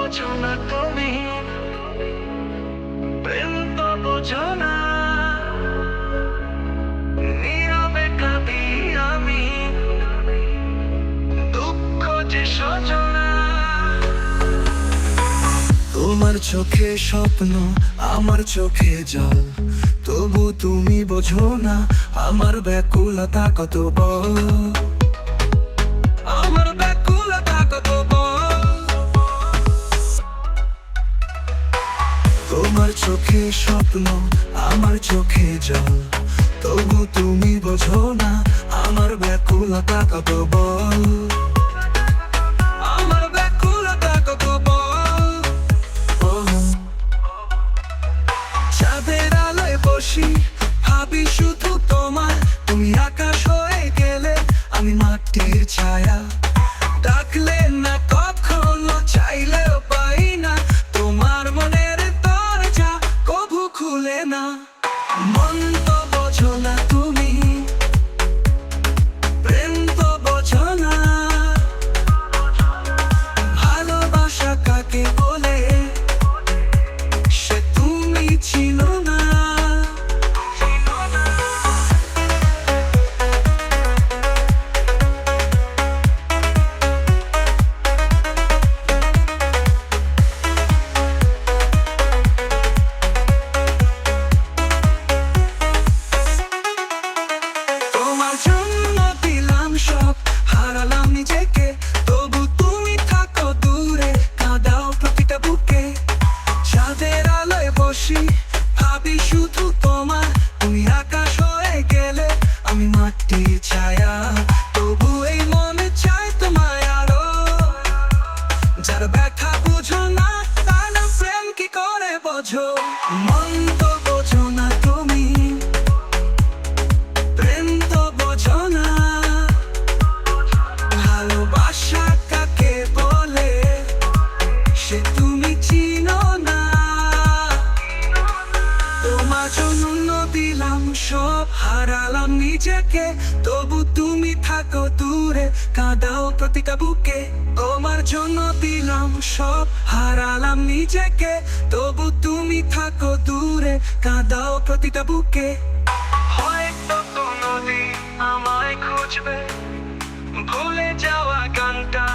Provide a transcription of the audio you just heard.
বোঝো না তুমি, প্রেম তো বোঝো না। নীরবে কাঁদি আমি, দুঃখ যে সজো না। তোমার চোখে স্বপ্ন, আমার চোখে জল, তবু তুমি বোঝো না আমার ব্যাকুলতা কত বড়। আমার ব্যাকুলতা কত বড়। তোমার চোখে স্বপ্ন, আমার চোখে জল, তবু তুমি বোঝো না আমার ব্যাকুলতা কত বড়। আমার ব্যাকুলতা কত বড়। চাঁদের আলোয় বসি, ভাবি শুধু তোমার। তুমি আকাশ হয়ে গেলে আমি মাটির ছায়া, ডাকলে না কখনো, চাইলেও পাই না। তোমার মনের দরজা কভু খুলে না। মন তো বোঝো না তুমি, প্রেম তো বোঝো না। ভালোবাসা কাকে বলে সে তুমি ছিল না। তোমার জন্য দিলাম সব, হারালাম নিজেকে, তবু তুমি থাকো দূরে, কাঁদাও প্রতিটা বুকে। চাঁদের আলোয় বসি, ভাবি শুধু তোমার। তুমি আকাশ হয়ে গেলে আমি মাটির ছায়া, তবু এই মনে চাই তোমায় আরো। যার ব্যথা বুঝো না তার নাম প্রেম কি করে বোঝো। মন তো বোঝো না তুমি, প্রেম তো বোঝো না। ভালোবাসা কাকে বলে সে তুমি চিনো না। তোমার জন্য দিলাম সব, হারালাম নিজেকে, তবু তুমি থাকো দূরে, কাঁদাও প্রতিটা বুকে। তোমার জন্য দিলাম সব, হারালাম নিজেকে, তবু তুমি থাকো দূরে, কাঁদাও প্রতিটা বুকে। হয়তো কোনোদিন আমায় খুঁজবে, ভুলে যাওয়া গানটা